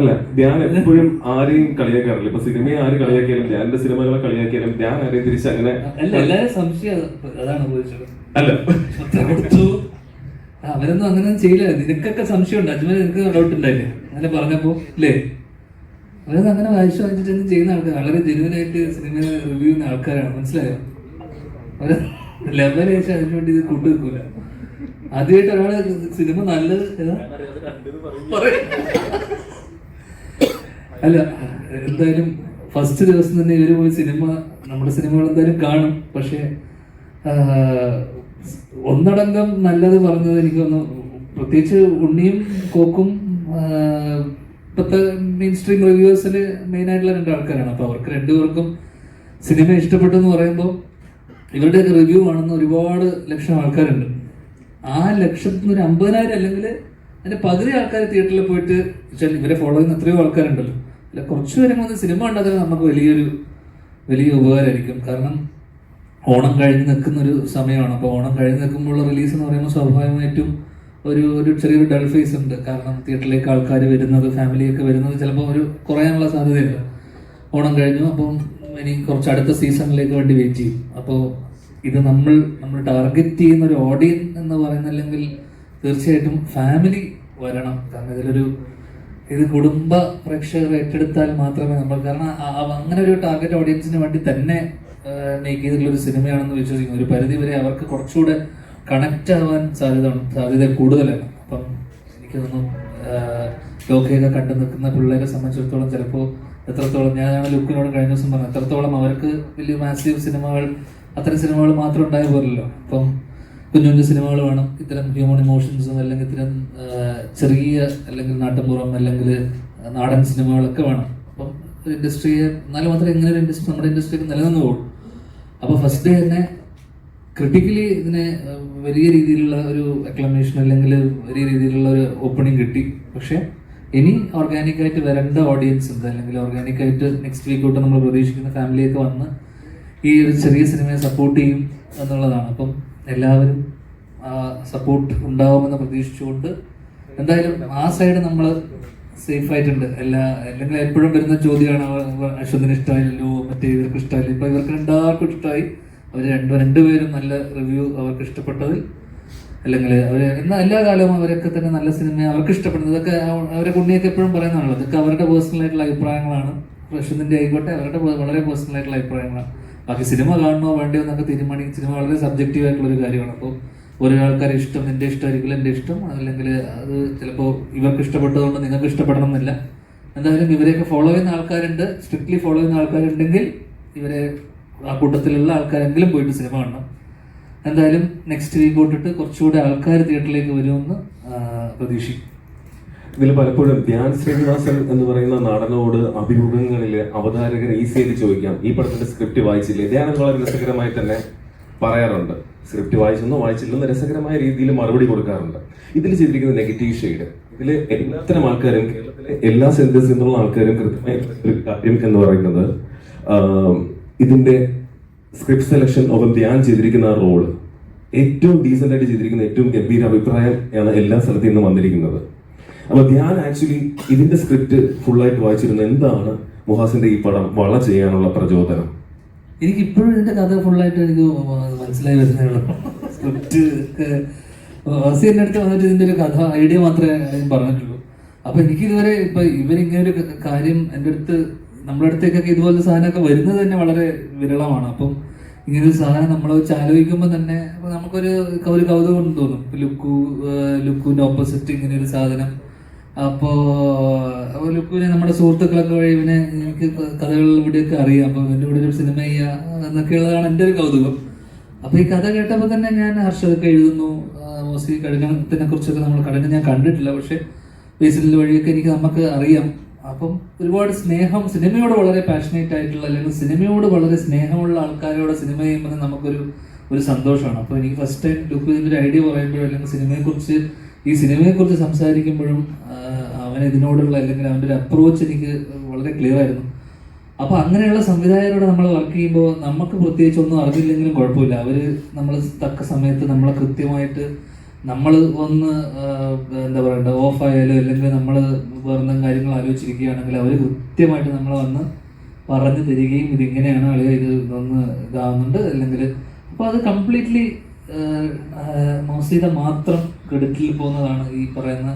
അല്ല, ഞാൻ എപ്പോഴും ആരെയും കളിയാക്കാറില്ല. ഇപ്പൊ സിനിമയെ ആര് കളിയാക്കിയാലും, ധ്യാന്റെ സിനിമകളെ കളിയാക്കിയാലും ഞാൻ ആരെയും തിരിച്ച് അങ്ങനെ എല്ലാരും സംശയം അതാണ് അല്ല. അവരൊന്നും അങ്ങനെ ചെയ്യില്ല. നിനക്കൊക്കെ സംശയമുണ്ട്, അജ്മൽ നിനക്ക് ഡൗട്ട് ഉണ്ടായില്ലേ അങ്ങനെ പറഞ്ഞപ്പോ അല്ലേ? അവരൊന്നും അങ്ങനെ വായിച്ചു വാങ്ങിച്ചിട്ടൊന്നും ചെയ്യുന്ന ആൾക്കാർ, വളരെ ജെന്യുവനായിട്ട് സിനിമ റിവ്യൂ ചെയ്യുന്ന ആൾക്കാരാണ്. മനസ്സിലായോ? അവര് ലെവൽ വെച്ചാൽ അതിനു വേണ്ടി ഇത് കൂട്ടു വെക്കൂല. ആദ്യമായിട്ട് ഒരാള് സിനിമ നല്ലത് അല്ല, എന്തായാലും ഫസ്റ്റ് ദിവസം തന്നെ ഇവര് പോയി സിനിമ, നമ്മുടെ സിനിമകൾ എന്തായാലും കാണും. പക്ഷെ ഒന്നടങ്കം നല്ലത് പറഞ്ഞത് എനിക്ക് തോന്നുന്നു, പ്രത്യേകിച്ച് ഉണ്ണിയും കോക്കും ഇപ്പോഴത്തെ മെയിൻ സ്ട്രീം റിവ്യൂസിൽ മെയിൻ ആയിട്ടുള്ള രണ്ട് ആൾക്കാരാണ്. അപ്പോൾ അവർക്ക് രണ്ടുപേർക്കും സിനിമ ഇഷ്ടപ്പെട്ടു എന്ന് പറയുമ്പോൾ ഇവരുടെയൊക്കെ റിവ്യൂ ആണെന്ന് ഒരുപാട് ലക്ഷം ആൾക്കാരുണ്ട്. ആ ലക്ഷത്തിന് ഒരു 50,000 അല്ലെങ്കിൽ അതിന്റെ പകുതി ആൾക്കാർ തിയേറ്ററിൽ പോയിട്ട് ഇവരെ ഫോളോ ചെയ്യുന്ന എത്രയോ ആൾക്കാരുണ്ടല്ലോ, അല്ല കുറച്ചു പേരും വന്ന് സിനിമ ഉണ്ടാക്കാൻ നമുക്ക് വലിയ ഉപകാരമായിരിക്കും. കാരണം ഓണം കഴിഞ്ഞ് നിൽക്കുന്നൊരു സമയമാണ്. അപ്പോൾ ഓണം കഴിഞ്ഞ് നിൽക്കുമ്പോഴുള്ള റിലീസ് എന്ന് പറയുമ്പോൾ സ്വാഭാവികമായിട്ടും ഒരു ചെറിയൊരു ഡൾ ഫേസ് ഉണ്ട്. കാരണം തിയേറ്ററിലേക്ക് ആൾക്കാർ വരുന്നത്, ഫാമിലിയൊക്കെ വരുന്നത് ചിലപ്പോൾ കുറയാനുള്ള സാധ്യതയുണ്ട്. ഓണം കഴിഞ്ഞു, അപ്പം ഇനി കുറച്ച് അടുത്ത സീസണിലേക്ക് വേണ്ടി വെയിറ്റ് ചെയ്യും. അപ്പോൾ ഇത് നമ്മൾ ടാർഗറ്റ് ചെയ്യുന്ന ഒരു ഓഡിയൻസ് എന്ന് പറയുന്നില്ലെങ്കിൽ തീർച്ചയായിട്ടും ഫാമിലി വരണം. കാരണം ഇത് കുടുംബ പ്രേക്ഷകർ ഏറ്റെടുത്താൽ മാത്രമേ നമ്മൾ, കാരണം അങ്ങനെ ഒരു ടാർഗറ്റ് ഓഡിയൻസിന് വേണ്ടി തന്നെ മേക്ക് ചെയ്തിട്ടുള്ള ഒരു സിനിമയാണെന്ന് വിശ്വസിക്കുന്നു. ഒരു പരിധി വരെ അവർക്ക് കുറച്ചുകൂടെ കണക്റ്റ് ആവാൻ സാധ്യത കൂടുതലാണ്. അപ്പം എനിക്ക് തോന്നുന്നു ലോകയൊക്കെ കണ്ടു നിൽക്കുന്ന പിള്ളേരെ സംബന്ധിച്ചിടത്തോളം ചിലപ്പോൾ എത്രത്തോളം, ഞാൻ ലുക്കിനോട് കഴിഞ്ഞ ദിവസം പറഞ്ഞു, എത്രത്തോളം അവർക്ക് വലിയ മാസീവ് സിനിമകൾ, അത്തരം സിനിമകൾ മാത്രം ഉണ്ടായ പോലല്ലോ. അപ്പം കുഞ്ഞു സിനിമകൾ വേണം, ഇത്തരം ഹ്യൂമൻ ഇമോഷൻസും അല്ലെങ്കിൽ ഇത്തരം ചെറിയ അല്ലെങ്കിൽ നാട്ടുമ്പുറം അല്ലെങ്കിൽ നാടൻ സിനിമകളൊക്കെ വേണം. അപ്പം ഒരു ഇൻഡസ്ട്രിയെ, എന്നാലും മാത്രമേ ഇങ്ങനെ ഒരു ഇൻഡസ്ട്രി നമ്മുടെ ഇൻഡസ്ട്രിക്ക് നിലനിന്ന് പോകും. അപ്പോൾ ഫസ്റ്റ് ഡേ തന്നെ ക്രിട്ടിക്കലി ഇതിനെ വലിയ രീതിയിലുള്ള ഒരു അക്ലമേഷൻ അല്ലെങ്കിൽ വലിയ രീതിയിലുള്ള ഒരു ഓപ്പണിംഗ് കിട്ടി. പക്ഷെ ഇനി ഓർഗാനിക്കായിട്ട് വരേണ്ട ഓഡിയൻസ് ഉണ്ട്, അല്ലെങ്കിൽ ഓർഗാനിക്കായിട്ട് നെക്സ്റ്റ് വീക്ക് തൊട്ട് നമ്മൾ പ്രതീക്ഷിക്കുന്ന ഫാമിലിയൊക്കെ വന്ന് ഈ ഒരു ചെറിയ സിനിമയെ സപ്പോർട്ട് ചെയ്യും എന്നുള്ളതാണ്. അപ്പം എല്ലാവരും സപ്പോർട്ട് ഉണ്ടാവുമെന്ന് പ്രതീക്ഷിച്ചുകൊണ്ട് എന്തായാലും ആ സൈഡ് നമ്മൾ സേഫ് ആയിട്ടുണ്ട്. അല്ലെങ്കിൽ എപ്പോഴും വരുന്ന ചോദ്യമാണ്, അശ്വതിന് ഇഷ്ടമായില്ലല്ലോ, മറ്റേ ഇവർക്ക് ഇഷ്ടമായില്ല. ഇപ്പൊ ഇവർക്ക് രണ്ടാർക്കും ഇഷ്ടമായി. അവർ രണ്ടുപേരും നല്ല റിവ്യൂ അവർക്ക് ഇഷ്ടപ്പെട്ടതിൽ, അല്ലെങ്കിൽ എന്നാൽ എല്ലാ കാലവും അവരൊക്കെ തന്നെ നല്ല സിനിമ അവർക്ക് ഇഷ്ടപ്പെടുന്നത്. ഇതൊക്കെ അവരെ കുണ്ണിയൊക്കെ എപ്പോഴും പറയുന്നതാണല്ലോ, ഇതൊക്കെ അവരുടെ പേഴ്സണൽ ആയിട്ടുള്ള അഭിപ്രായങ്ങളാണ്. അശ്വതിന്റെ ആയിക്കോട്ടെ, അവരുടെ വളരെ പേഴ്സണൽ ആയിട്ടുള്ള അഭിപ്രായങ്ങളാണ്. ബാക്കി സിനിമ കാണണോ വേണ്ടിയോ എന്നൊക്കെ തീരുമാനിക്കും. സിനിമ വളരെ സബ്ജക്റ്റീവ് ആയിട്ടുള്ള ഒരു കാര്യമാണ്. അപ്പോൾ ഓരോ ആൾക്കാരെ ഇഷ്ടം എൻ്റെ ഇഷ്ടമായിരിക്കില്ല എൻ്റെ ഇഷ്ടം, അല്ലെങ്കിൽ അത് ചിലപ്പോൾ ഇവർക്ക് ഇഷ്ടപ്പെട്ടതുകൊണ്ട് നിങ്ങൾക്ക് ഇഷ്ടപ്പെടണം എന്നില്ല. എന്തായാലും ഇവരെയൊക്കെ ഫോളോ ചെയ്യുന്ന ആൾക്കാരുണ്ട്, സ്ട്രിക്ട്ലി ഫോളോ ചെയ്യുന്ന ആൾക്കാരുണ്ടെങ്കിൽ ഇവരെ ആ കൂട്ടത്തിലുള്ള ആൾക്കാരെങ്കിലും പോയിട്ട് സിനിമ കാണണം. എന്തായാലും നെക്സ്റ്റ് വീക്ക് തൊട്ടിട്ട് കുറച്ചുകൂടെ ആൾക്കാർ തിയേറ്ററിലേക്ക് വരുമെന്ന് പ്രതീക്ഷിക്കും. ഇതിൽ പലപ്പോഴും ധ്യാൻ ശ്രീനിവാസൻ എന്ന് പറയുന്ന നടനോട് അഭിമുഖങ്ങളിൽ അവതാരകർ ഈസി ആയിട്ട് ചോദിക്കാം, ഈ പടത്തിന്റെ സ്ക്രിപ്റ്റ് വായിച്ചില്ലേ? ധ്യാൻ വളരെ രസകരമായി തന്നെ പറയാറുണ്ട്, സ്ക്രിപ്റ്റ് വായിച്ചെന്നോ വായിച്ചില്ലെന്നോ രസകരമായ രീതിയിൽ മറുപടി കൊടുക്കാറുണ്ട്. ഇതിൽ ചെയ്തിരിക്കുന്ന നെഗറ്റീവ് ഷെയ്ഡ്, ഇതിൽ എല്ലാത്തരം ആൾക്കാരും, കേരളത്തിലെ എല്ലാ സെന്റേഴ്സിൽ നിന്നുള്ള ആൾക്കാരും കൃത്യമായ ഒരു കാര്യം എന്ന് പറയുന്നത്, ഇതിന്റെ സ്ക്രിപ്റ്റ് സെലക്ഷൻ ഒപ്പം ധ്യാൻ ചെയ്തിരിക്കുന്ന ആ റോള് ഏറ്റവും ഡീസന്റ് ആയിട്ട് ചെയ്തിരിക്കുന്ന, ഏറ്റവും ഗംഭീര അഭിപ്രായം ആണ് എല്ലാ സ്ഥലത്തു നിന്നും വന്നിരിക്കുന്നത്. അപ്പൊ ധ്യാൻ ആക്ച്വലി ഇതിന്റെ സ്ക്രിപ്റ്റ് ഫുള്ളായിട്ട് വായിച്ചിരുന്നു. എന്താണ് മുഹാസിന്റെ ഈ പടം വള ചെയ്യാനുള്ള പ്രചോദനം? എനിക്ക് ഇപ്പോഴും ഇതിന്റെ കഥ ഫുള്ളായിട്ട് എനിക്ക് മനസ്സിലായി വരുന്നേ ഉള്ളൂ. സ്ക്രിപ്റ്റ് വാസി എൻ്റെ അടുത്ത് വന്നിട്ട് ഇതിന്റെ ഒരു കഥ ഐഡിയ മാത്രമേ പറഞ്ഞിട്ടുള്ളൂ. അപ്പൊ എനിക്കിതുവരെ ഇപ്പൊ ഇവരിങ്ങനെ ഒരു കാര്യം എൻ്റെ അടുത്ത്, നമ്മുടെ അടുത്തേക്കൊക്കെ ഇതുപോലത്തെ സാധനമൊക്കെ വരുന്നത് തന്നെ വളരെ വിരളമാണ്. അപ്പം ഇങ്ങനൊരു സാധനം നമ്മൾ വെച്ച് ആലോചിക്കുമ്പോൾ തന്നെ നമുക്കൊരു കൗതുകം തോന്നും. ലുക്കുവിന്റെ ഓപ്പോസിറ്റ് ഇങ്ങനെ ഒരു സാധനം. അപ്പോൾ ലുക്കുവിനെ നമ്മുടെ സുഹൃത്തുക്കളൊക്കെ വഴി ഇവനെ എനിക്ക് കഥകളിൽ ഇവിടെയൊക്കെ അറിയാം, അപ്പോൾ ഇവൻ്റെ കൂടെ ഒരു സിനിമ ചെയ്യുക എന്നൊക്കെയുള്ളതാണ് എൻ്റെ ഒരു കൗതുകം. അപ്പോൾ ഈ കഥ കേട്ടപ്പോൾ തന്നെ ഞാൻ ഹർഷതൊക്കെ എഴുതുന്നു. മോസ്ലി കഴുകണത്തിനെ കുറിച്ചൊക്കെ നമ്മൾ കടന്ന് ഞാൻ കണ്ടിട്ടില്ല, പക്ഷെ ബേസിൽ വഴിയൊക്കെ നമുക്ക് അറിയാം. അപ്പം ഒരുപാട് സ്നേഹം, സിനിമയോട് വളരെ പാഷനേറ്റ് ആയിട്ടുള്ള, അല്ലെങ്കിൽ സിനിമയോട് വളരെ സ്നേഹമുള്ള ആൾക്കാരോട് സിനിമ ചെയ്യുമ്പോൾ നമുക്കൊരു സന്തോഷമാണ്. അപ്പോൾ എനിക്ക് ഫസ്റ്റ് ടൈം ലുക്ക് ഇതിൻ്റെ ഒരു ഐഡിയ പറയുമ്പോഴും, അല്ലെങ്കിൽ ഈ സിനിമയെക്കുറിച്ച് സംസാരിക്കുമ്പോഴും അവൻ ഇതിനോടുള്ള, അല്ലെങ്കിൽ അവൻ്റെ ഒരു അപ്രോച്ച് എനിക്ക് വളരെ ക്ലിയർ ആയിരുന്നു. അപ്പോൾ അങ്ങനെയുള്ള സംവിധായകരോട് നമ്മൾ വർക്ക് ചെയ്യുമ്പോൾ നമുക്ക് പ്രത്യേകിച്ച് ഒന്നും അറിഞ്ഞില്ലെങ്കിലും കുഴപ്പമില്ല. അവർ നമ്മൾ തക്ക സമയത്ത് നമ്മളെ കൃത്യമായിട്ട് നമ്മൾ ഒന്ന് എന്താ പറയണ്ട ഓഫ് ആയാലും അല്ലെങ്കിൽ നമ്മൾ വേറെ കാര്യങ്ങൾ ആലോചിച്ചിരിക്കുകയാണെങ്കിൽ അവർ കൃത്യമായിട്ട് നമ്മളെ വന്ന് പറഞ്ഞു തരികയും ഇതിങ്ങനെയാണ് ആളുകൾ ഇത് ഒന്ന് ഇതാവുന്നുണ്ട് അല്ലെങ്കിൽ അപ്പോൾ അത് കംപ്ലീറ്റ്ലി മൗസീദ മാത്രം ക്രെഡിറ്റിൽ പോകുന്നതാണ് ഈ പറയുന്ന.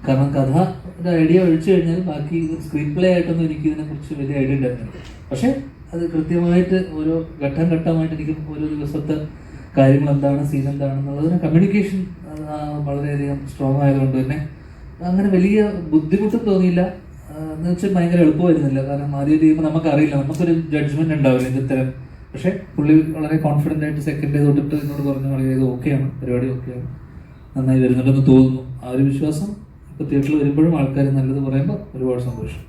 കാരണം കഥ ഒരു ഐഡിയ ഒഴിച്ചു കഴിഞ്ഞാൽ ബാക്കി സ്ക്രീൻ പ്ലേ ആയിട്ടൊന്നും എനിക്ക് ഇതിനെക്കുറിച്ച് വലിയ ഐഡിയ ഉണ്ടായിരുന്നില്ല. പക്ഷേ അത് കൃത്യമായിട്ട് ഓരോ ഘട്ടം ഘട്ടമായിട്ട് എനിക്ക് ഓരോ ദിവസത്തെ കാര്യങ്ങൾ എന്താണ്, സീൻ എന്താണെന്നുള്ളതിന് കമ്മ്യൂണിക്കേഷൻ വളരെയധികം സ്ട്രോങ് ആയതുകൊണ്ട് തന്നെ അങ്ങനെ വലിയ ബുദ്ധിമുട്ടും തോന്നിയില്ല. എന്ന് വെച്ചാൽ ഭയങ്കര എളുപ്പമായിരുന്നില്ല. കാരണം ആദ്യം ചെയ്യുമ്പോൾ നമുക്കറിയില്ല, നമുക്കൊരു ജഡ്ജ്മെന്റ് ഉണ്ടാവില്ല ഇത് ഇത്തരം. പക്ഷേ പുള്ളി വളരെ കോൺഫിഡൻ്റ് ആയിട്ട് സെക്കൻഡ് തൊട്ടിട്ട് എന്നോട് പറഞ്ഞു വളരെ ഇത് ഓക്കെയാണ്, പരിപാടി ഓക്കെയാണ്, നന്നായി വരുന്നുണ്ടെന്ന് തോന്നുന്നു. ആ ഒരു വിശ്വാസം ഇപ്പോൾ തിയേറ്ററിൽ വരുമ്പോഴും ആൾക്കാർ നല്ലത് പറയുമ്പോൾ ഒരുപാട് സന്തോഷം.